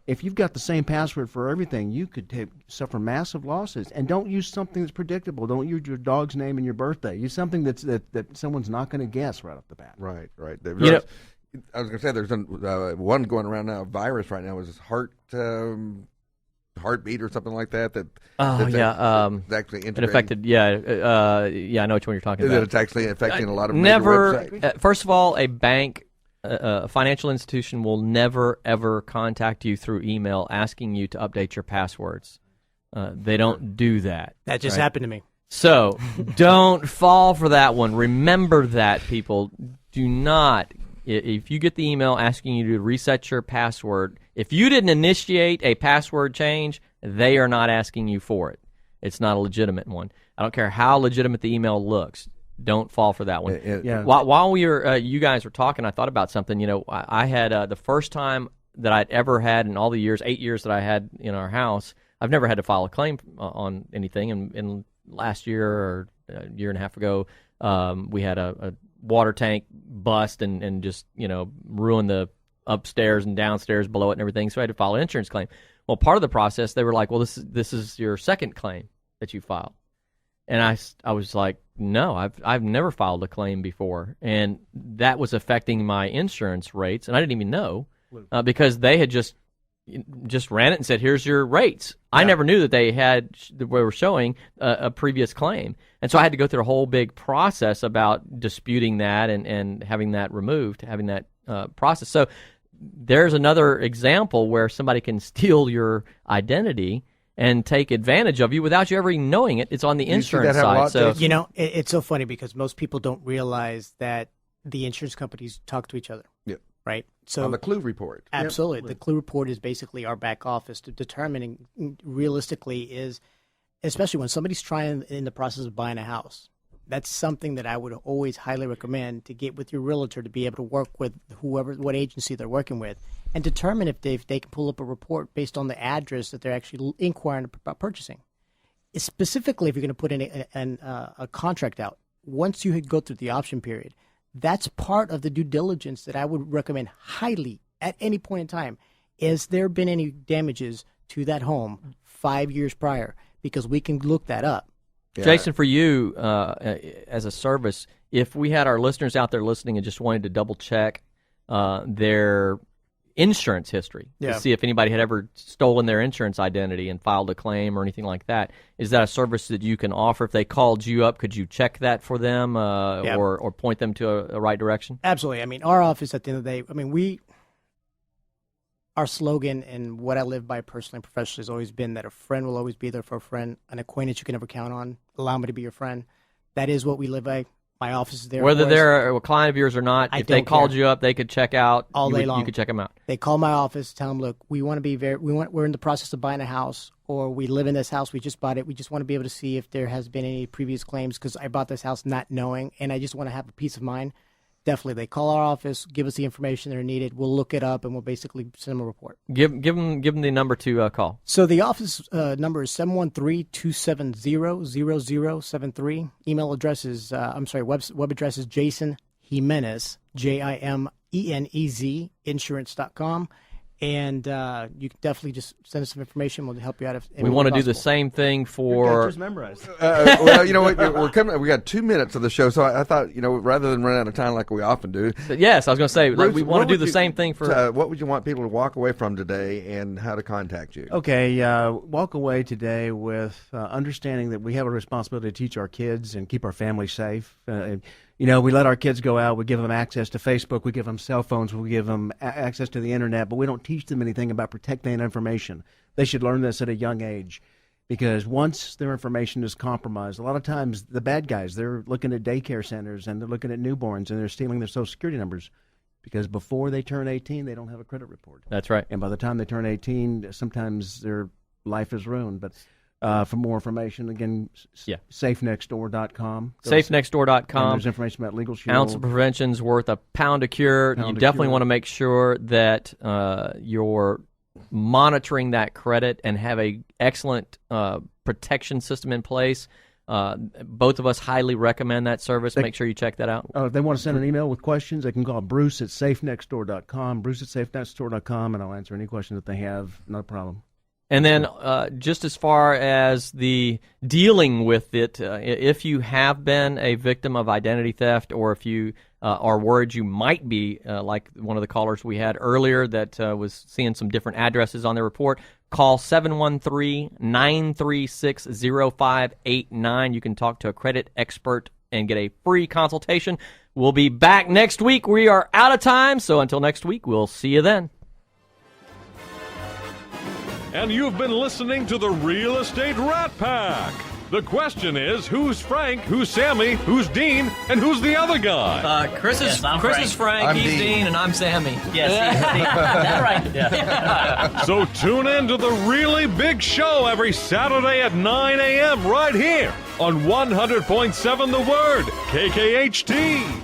if you've got the same password for everything, you could suffer massive losses. And don't use something that's predictable. Don't use your dog's name and your birthday. Use something that someone's not going to guess right off the bat. Right. You know, I was going to say there's one going around now, a virus right now, is heartbeat or something like that. That's actually it affected. Yeah, I know which one you're talking about. It's actually affecting a lot of never. major websites. First of all, a bank, a financial institution will never ever contact you through email asking you to update your passwords. They don't do that. That just happened to me. So don't fall for that one. Remember that, people. Do not. If you get the email asking you to reset your password, if you didn't initiate a password change, they are not asking you for it. It's not a legitimate one. I don't care how legitimate the email looks. Don't fall for that one. Yeah. While you guys were talking, I thought about something. I had the first time that I'd ever had in all the years, 8 years that I had in our house, I've never had to file a claim on anything. And last year or a year and a half ago, we had a water tank bust and just ruin the upstairs and downstairs below it and everything, so I had to file an insurance claim. Well, part of the process, they were like, well, this is your second claim that you filed. And I was like, no, I've never filed a claim before. And that was affecting my insurance rates, and I didn't even know because they had just ran it and said, here's your rates. Yeah. I never knew that they were showing a previous claim. And so I had to go through a whole big process about disputing that and having that removed, having that process. So there's another example where somebody can steal your identity and take advantage of you without you ever even knowing it. It's on the insurance side. So it's so funny because most people don't realize that the insurance companies talk to each other. Yeah. Right. So on the Clue report. Absolutely. Yep. The Clue report is basically our back office to determining realistically is, especially when somebody's trying in the process of buying a house. That's something that I would always highly recommend to get with your realtor to be able to work with what agency they're working with and determine if they can pull up a report based on the address that they're actually inquiring about purchasing. Specifically, if you're going to put in a contract out, once you go through the option period, that's part of the due diligence that I would recommend highly at any point in time. Has there been any damages to that home 5 years prior? Because we can look that up. Yeah. Jason, for you as a service, if we had our listeners out there listening and just wanted to double check their insurance history to see if anybody had ever stolen their insurance identity and filed a claim or anything like that, is that a service that you can offer? If they called you up, could you check that for them or point them to a right direction? Absolutely. I mean, our office at the end of the day, our slogan and what I live by personally and professionally has always been that a friend will always be there for a friend, an acquaintance you can never count on. Allow me to be your friend. That is what we live by. My office is there. Whether they're a client of yours or not, if they called you up, they could check out all day long. You could check them out. They call my office, tell them, look, we're in the process of buying a house, or we live in this house, we just bought it. We just want to be able to see if there has been any previous claims because I bought this house not knowing, and I just want to have a peace of mind. Definitely, they call our office, give us the information that are needed. We'll look it up, and we'll basically send them a report. Give them the number to call. So the office number is 713-270-0073. Email address is, web address is Jason Jimenez, Jimenez, insurance.com. And you can definitely just send us some information. We'll help you out. We want to do the same thing for. Just memorized. Well, you know what? We're coming. We got 2 minutes of the show, so I thought, rather than run out of time like we often do. Yes, I was going to say Bruce, we want to do the same thing for. What would you want people to walk away from today, and how to contact you? Okay, walk away today with understanding that we have a responsibility to teach our kids and keep our family safe. We let our kids go out. We give them access to Facebook. We give them cell phones. We give them access to the Internet. But we don't teach them anything about protecting that information. They should learn this at a young age because once their information is compromised, a lot of times the bad guys, they're looking at daycare centers and they're looking at newborns and they're stealing their Social Security numbers because before they turn 18, they don't have a credit report. That's right. And by the time they turn 18, sometimes their life is ruined. But for more information, again, safenextdoor.com. Safenextdoor.com. There's information about Legal Shield. Ounce of prevention's worth a pound of cure. You definitely want to make sure that you're monitoring that credit and have a excellent protection system in place. Both of us highly recommend that service. Make sure you check that out. If they want to send an email with questions, they can call Bruce at safenextdoor.com, Bruce at safenextdoor.com, and I'll answer any questions that they have. No problem. And then just as far as the dealing with it, if you have been a victim of identity theft, or if you are worried you might be, like one of the callers we had earlier that was seeing some different addresses on their report, call 713-936-0589. You can talk to a credit expert and get a free consultation. We'll be back next week. We are out of time, so until next week, we'll see you then. And you've been listening to the Real Estate Rat Pack. The question is, who's Frank, who's Sammy, who's Dean, and who's the other guy? Chris is Frank, I'm he's Dean. Dean, and I'm Sammy. Yes, he's Dean. That's right. Yeah. So tune in to the really big show every Saturday at 9 a.m. right here on 100.7 The Word, KKHT.